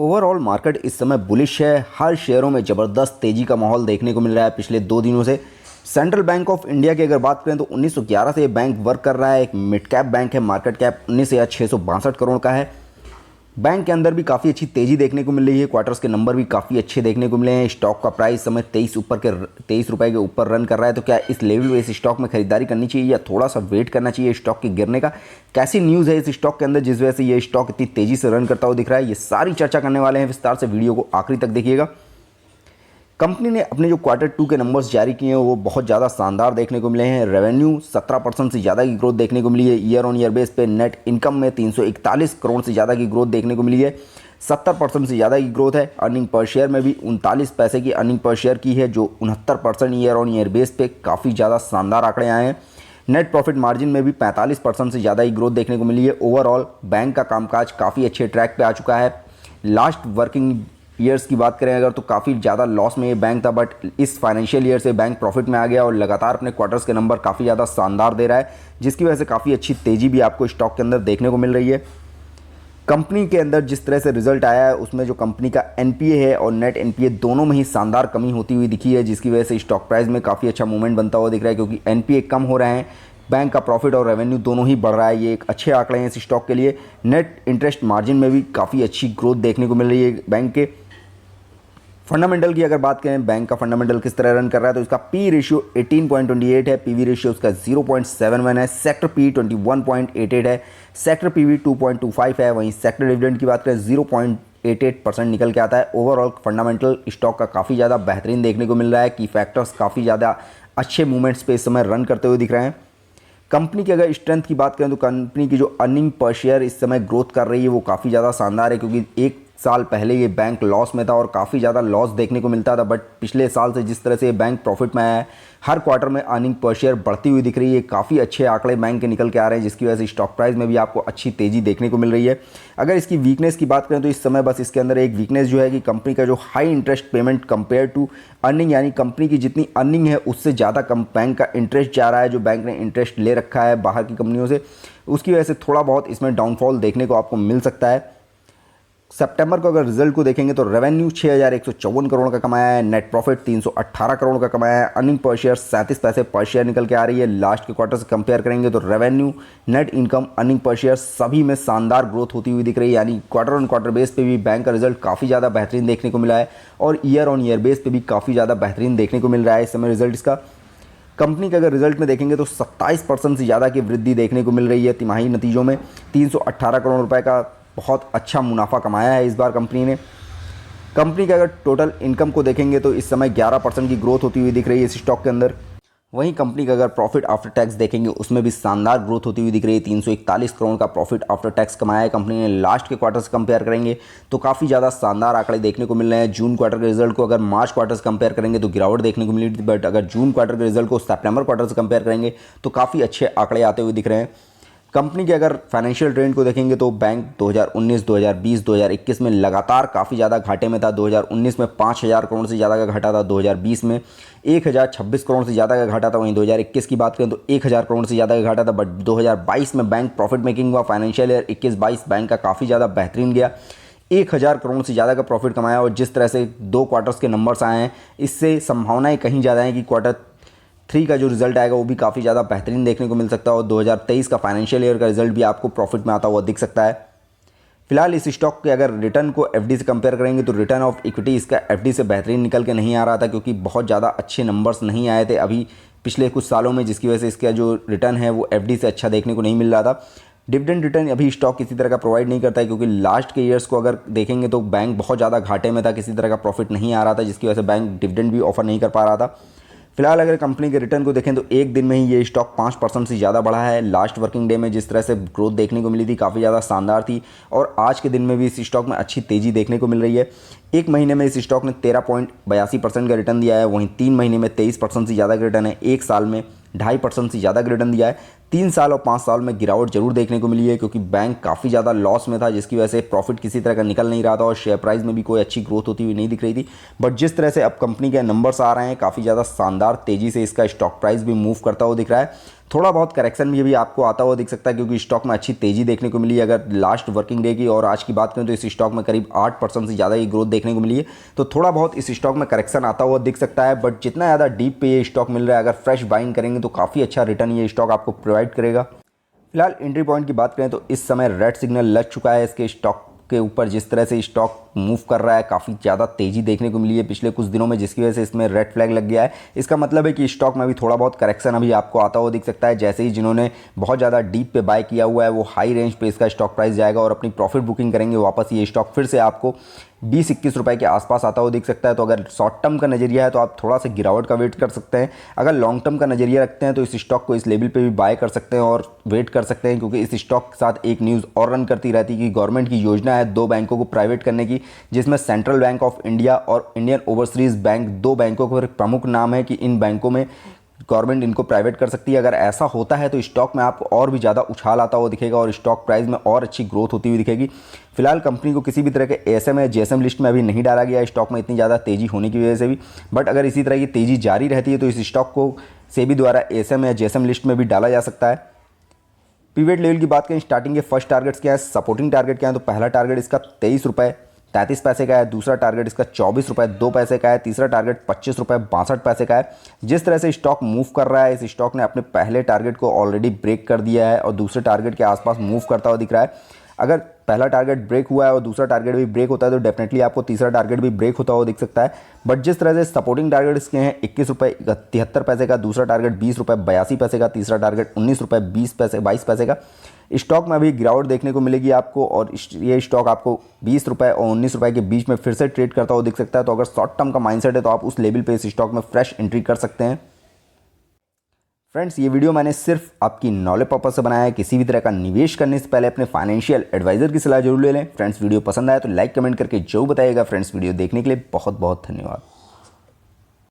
Overall market इस समय bullish है। हर शेयरों में ज़बरदस्त तेज़ी का माहौल देखने को मिल रहा है पिछले 2 दिनों से। सेंट्रल बैंक ऑफ इंडिया की अगर बात करें तो 1911 से ये बैंक वर्क कर रहा है। एक मिड कैप बैंक है, मार्केट कैप 19,662 करोड़ का है। बैंक के अंदर भी काफ़ी अच्छी तेज़ी देखने को मिल रही है। क्वार्टर्स के नंबर भी काफ़ी अच्छे देखने को मिले हैं। स्टॉक का प्राइस समय 23 रुपए के ऊपर रन कर रहा है। तो क्या इस लेवल पे इस स्टॉक में खरीदारी करनी चाहिए या थोड़ा सा वेट करना चाहिए स्टॉक के गिरने का? कैसी न्यूज़ है इस स्टॉक के अंदर जिस वजह से ये स्टॉक इतनी तेज़ी से रन करता हुआ दिख रहा है, ये सारी चर्चा करने वाले हैं विस्तार से। वीडियो को आखिरी तक देखिएगा। कंपनी ने अपने जो Q2 के नंबर्स जारी किए हैं वो बहुत ज़्यादा शानदार देखने को मिले हैं। रेवेन्यू 17% से ज़्यादा की ग्रोथ देखने को मिली है। ईयर ऑन ईयर बेस पे नेट इनकम में 341 करोड़ से ज़्यादा की ग्रोथ देखने को मिली है। 70% से ज़्यादा की ग्रोथ है। अर्निंग पर शेयर में भी 39 पैसे की अर्निंग पर शेयर की है, जो 69% ईयर ऑन ईयर बेस पे काफ़ी ज़्यादा शानदार आंकड़े आए हैं। नेट प्रॉफिट मार्जिन में भी 45% से ज़्यादा की ग्रोथ देखने को मिली है। ओवरऑल बैंक का कामकाज काफ़ी अच्छे ट्रैक पे आ चुका है। लास्ट वर्किंग ईयर्स की बात करें अगर तो काफ़ी ज़्यादा लॉस में ये बैंक था, बट इस फाइनेंशियल ईयर से बैंक प्रॉफिट में आ गया और लगातार अपने क्वार्टर्स के नंबर काफ़ी ज़्यादा शानदार दे रहा है, जिसकी वजह से काफ़ी अच्छी तेज़ी भी आपको स्टॉक के अंदर देखने को मिल रही है। कंपनी के अंदर जिस तरह से रिजल्ट आया है उसमें जो कंपनी का एनपीए है और नेट एनपीए दोनों में ही शानदार कमी होती हुई दिखी है, जिसकी वजह से स्टॉक प्राइस में काफ़ी अच्छा मूवमेंट बनता हुआ दिख रहा है, क्योंकि एनपीए कम हो रहे हैं, बैंक का प्रॉफिट और रेवेन्यू दोनों ही बढ़ रहा है। ये एक अच्छे आंकड़े हैं इस स्टॉक के लिए। नेट इंटरेस्ट मार्जिन में भी काफ़ी अच्छी ग्रोथ देखने को मिल रही है। बैंक के फंडामेंटल की अगर बात करें, बैंक का फंडामेंटल किस तरह रन कर रहा है, तो इसका पी रेशियो 18.28 है, पीवी रेशियो उसका 0.71 है, सेक्टर पी 21.88 है, सेक्टर पीवी 2.25 है। वहीं सेक्टर डिविडेंड की बात करें 0.88% निकल के आता है। ओवरऑल फंडामेंटल स्टॉक का काफ़ी ज़्यादा बेहतरीन देखने को मिल रहा है कि फैक्टर्स काफ़ी ज़्यादा अच्छे मूवमेंट्स पे इस समय रन करते हुए दिख रहे हैं। कंपनी की अगर स्ट्रेंथ की बात करें तो कंपनी की जो अर्निंग पर शेयर इस समय ग्रोथ कर रही है वो काफ़ी ज़्यादा शानदार है, क्योंकि एक साल पहले ये बैंक लॉस में था और काफ़ी ज़्यादा लॉस देखने को मिलता था, बट पिछले साल से जिस तरह से ये बैंक प्रॉफिट में आया है, हर क्वार्टर में अर्निंग पर शेयर बढ़ती हुई दिख रही है। काफ़ी अच्छे आंकड़े बैंक के निकल के आ रहे हैं, जिसकी वजह से स्टॉक प्राइस में भी आपको अच्छी तेज़ी देखने को मिल रही है। अगर इसकी वीकनेस की बात करें तो इस समय बस इसके अंदर एक वीकनेस जो है कि कंपनी का जो high interest payment compare to earning, यानी कंपनी की जितनी अर्निंग है उससे ज़्यादा कम बैंक का इंटरेस्ट जा रहा है, जो बैंक ने इंटरेस्ट ले रखा है बाहर की कंपनियों से, उसकी वजह से थोड़ा बहुत इसमें डाउनफॉल देखने को आपको मिल सकता है। सितंबर को अगर रिजल्ट को देखेंगे तो रेवेन्यू 6,154 करोड़ का कमाया है, नेट प्रॉफिट 318 करोड़ का कमाया है, अर्निंग पर शेयर 37 पैसे पर शेयर निकल के आ रही है। लास्ट के क्वार्टर से कंपेयर करेंगे तो revenue, net income, earning per share सभी में शानदार ग्रोथ होती हुई दिख रही है, यानी क्वार्टर ऑन क्वार्टर बेस पे भी बैंक का रिजल्ट काफ़ी ज़्यादा बेहतरीन देखने को मिला है और ईयर ऑन ईयर बेस पे भी काफ़ी ज़्यादा बेहतरीन देखने को मिल रहा है इस समय रिजल्ट इसका। कंपनी के अगर रिजल्ट में देखेंगे तो 27% से ज़्यादा की वृद्धि देखने को मिल रही है। तिमाही नतीजों में 318 करोड़ रुपए का बहुत अच्छा मुनाफा कमाया है इस बार कंपनी ने। कंपनी के अगर टोटल इनकम को देखेंगे तो इस समय 11% की ग्रोथ होती हुई दिख रही है इस स्टॉक के अंदर। वहीं कंपनी का अगर प्रॉफिट आफ्टर टैक्स देखेंगे उसमें भी शानदार ग्रोथ होती हुई दिख रही है। 341 करोड़ का प्रॉफिट आफ्टर टैक्स कमाया है कंपनी ने। लास्ट के क्वार्टर से कंपेयर करेंगे तो काफ़ी ज़्यादा शानदार आंकड़े देखने को मिल रहे हैं। जून क्वार्टर के रिजल्ट को अगर मार्च क्वार्टर से कंपेयर करेंगे तो गिरावट देखने को मिली थी, बट अगर जून क्वार्टर के रिजल्ट को सितंबर क्वार्टर से कंपेयर करेंगे तो काफ़ी अच्छे आंकड़े आते हुए दिख रहे हैं। कंपनी के अगर फाइनेंशियल ट्रेंड को देखेंगे तो बैंक 2019, 2020, 2021 में लगातार काफ़ी ज़्यादा घाटे में था। 2019 में 5,000 करोड़ से ज़्यादा का घाटा था, 2020 में 1,026 करोड़ से ज़्यादा का घाटा था, वहीं 2021 की बात करें तो 1,000 करोड़ से ज़्यादा का घाटा था। बट 2022 में बैंक प्रॉफिट मेकिंग हुआ। फाइनेंशियल ईयर 21-22 बैंक का काफ़ी ज़्यादा बेहतरीन गया, 1,000 करोड़ से ज़्यादा का प्रॉफिट कमाया। और जिस तरह से 2 क्वार्टर्स के नंबर्स आए हैं, इससे संभावनाएँ कहीं ज़्यादा हैं कि Q3 का जो रिजल्ट आएगा वो भी काफ़ी ज़्यादा बेहतरीन देखने को मिल सकता है और 2023 का फाइनेंशियल ईयर का रिजल्ट भी आपको प्रॉफिट में आता हुआ दिख सकता है। फिलहाल इस स्टॉक के अगर रिटर्न को एफडी से कंपेयर करेंगे तो रिटर्न ऑफ इक्विटी इसका एफडी से बेहतरीन निकल के नहीं आ रहा था, क्योंकि बहुत ज़्यादा अच्छे नंबर्स नहीं आए थे अभी पिछले कुछ सालों में, जिसकी वजह से इसका जो रिटर्न है वो एफडी से अच्छा देखने को नहीं मिल रहा था। डिविडेंड रिटर्न अभी स्टॉक किसी तरह का प्रोवाइड नहीं करता है, क्योंकि लास्ट के ईयर्स को अगर देखेंगे तो बैंक बहुत ज़्यादा घाटे में था, किसी तरह का प्रॉफिट नहीं आ रहा था, जिसकी वजह से बैंक डिविडेंड भी ऑफर नहीं कर पा रहा था। फिलहाल अगर कंपनी के रिटर्न को देखें तो एक दिन में ही ये स्टॉक 5% से ज़्यादा बढ़ा है। लास्ट वर्किंग डे में जिस तरह से ग्रोथ देखने को मिली थी काफ़ी ज़्यादा शानदार थी और आज के दिन में भी इस स्टॉक में अच्छी तेज़ी देखने को मिल रही है। एक महीने में इस स्टॉक ने 13.82% का रिटर्न दिया है, वहीं 3 महीने में 23% से ज़्यादा का रिटर्न है, एक साल में 2.5% से ज़्यादा का रिटर्न दिया है। 3 साल और 5 साल में गिरावट जरूर देखने को मिली है, क्योंकि बैंक काफ़ी ज़्यादा लॉस में था, जिसकी वजह से प्रॉफिट किसी तरह का निकल नहीं रहा था और शेयर प्राइस में भी कोई अच्छी ग्रोथ होती हुई नहीं दिख रही थी। बट जिस तरह से अब कंपनी के नंबर्स आ रहे हैं, काफ़ी ज़्यादा शानदार तेज़ी से इसका स्टॉक प्राइस भी मूव करता हुआ दिख रहा है। थोड़ा बहुत करेक्शन भी आपको आता हुआ दिख सकता है, क्योंकि स्टॉक में अच्छी तेज़ी देखने को मिली है। अगर लास्ट वर्किंग डे की और आज की बात करें तो इस स्टॉक में करीब 8% से ज़्यादा की ग्रोथ देखने को मिली है। तो थोड़ा बहुत इस स्टॉक में करेक्शन आता हुआ दिख सकता है, बट जितना ज़्यादा डीप पे ये स्टॉक मिल रहा है, अगर फ्रेश बाइंग करेंगे तो काफ़ी अच्छा रिटर्न ये स्टॉक आपको प्रोवाइड करेगा। फिलहाल एंट्री पॉइंट की बात करें तो इस समय रेड सिग्नल लग चुका है इसके स्टॉक के ऊपर। जिस तरह से स्टॉक मूव कर रहा है, काफ़ी ज़्यादा तेज़ी देखने को मिली है पिछले कुछ दिनों में, जिसकी वजह से इसमें रेड फ्लैग लग गया है। इसका मतलब है कि स्टॉक में भी थोड़ा बहुत करेक्शन अभी आपको आता हुआ दिख सकता है। जैसे ही जिन्होंने बहुत ज़्यादा डीप पे बाय किया हुआ है वो हाई रेंज पे इसका स्टॉक प्राइस जाएगा और अपनी प्रॉफिट बुकिंग करेंगे वापस, ये स्टॉक फिर से आपको 20-21 रुपए के आसपास आता हुआ दिख सकता है। तो अगर शॉर्ट टर्म का नजरिया है तो आप थोड़ा सा गिरावट का वेट कर सकते हैं। अगर लॉन्ग टर्म का नजरिया रखते हैं तो इस स्टॉक को इस लेवल पे भी बाय कर सकते हैं और वेट कर सकते हैं, क्योंकि इस स्टॉक के साथ एक न्यूज़ और रन करती रहती है कि गवर्नमेंट की योजना है 2 बैंकों को प्राइवेट करने की, जिसमें सेंट्रल बैंक ऑफ इंडिया और इंडियन ओवरसीज बैंक 2 बैंकों के प्रमुख नाम है कि इन बैंकों में गवर्नमेंट इनको प्राइवेट कर सकती है। अगर ऐसा होता है तो स्टॉक में आपको और भी ज़्यादा उछाल आता हुआ दिखेगा और स्टॉक प्राइस में और अच्छी ग्रोथ होती हुई दिखेगी। फिलहाल कंपनी को किसी भी तरह के एएसएम या जेएसएम लिस्ट में अभी नहीं डाला गया है, स्टॉक में इतनी ज़्यादा तेज़ी होने की वजह से भी। बट अगर इसी तरह की तेज़ी जारी रहती है तो इस स्टॉक को सेबी द्वारा एएसएम या जेएसएम लिस्ट में भी डाला जा सकता है। पीवेट लेवल की बात करें, स्टार्टिंग के फर्स्ट टारगेट्स क्या है, सपोर्टिंग टारगेट क्या है, तो पहला टारगेट इसका 23 रुपये 33 पैसे का है, दूसरा टारगेट इसका 24 रुपये 2 पैसे का है, तीसरा टारगेट 25 रुपये 62 पैसे का है। जिस तरह से स्टॉक मूव कर रहा है, इस स्टॉक ने अपने पहले टारगेट को ऑलरेडी ब्रेक कर दिया है और दूसरे टारगेट के आसपास मूव करता हुआ दिख रहा है। अगर पहला टारगेट ब्रेक हुआ है और दूसरा टारगेट भी ब्रेक होता है तो डेफिनेटली आपको तीसरा टारगेट भी ब्रेक होता हुआ दिख सकता है। बट जिस तरह से सपोर्टिंग टारगेट इसके हैं 21 रुपये 73 पैसे का, दूसरा टारगेट 20 रुपये 82 पैसे का, तीसरा टारगेट 19 रुपये 22 पैसे का। स्टॉक में अभी गिरावट देखने को मिलेगी आपको और ये स्टॉक आपको 20 रुपये और 19 रुपये के बीच में फिर से ट्रेड करता हुआ दिख सकता है। तो अगर शॉर्ट टर्म का माइंडसेट है तो आप उस लेवल पे इस स्टॉक में फ्रेश एंट्री कर सकते हैं। फ्रेंड्स, ये वीडियो मैंने सिर्फ आपकी नॉलेज पर्पज से बनाया है। किसी भी तरह का निवेश करने से पहले अपने फाइनेंशियल एडवाइजर की सलाह जरूर ले लें। फ्रेंड्स, वीडियो पसंद आया तो लाइक कमेंट करके जरूर बताइएगा। फ्रेंड्स, वीडियो देखने के लिए बहुत बहुत धन्यवाद।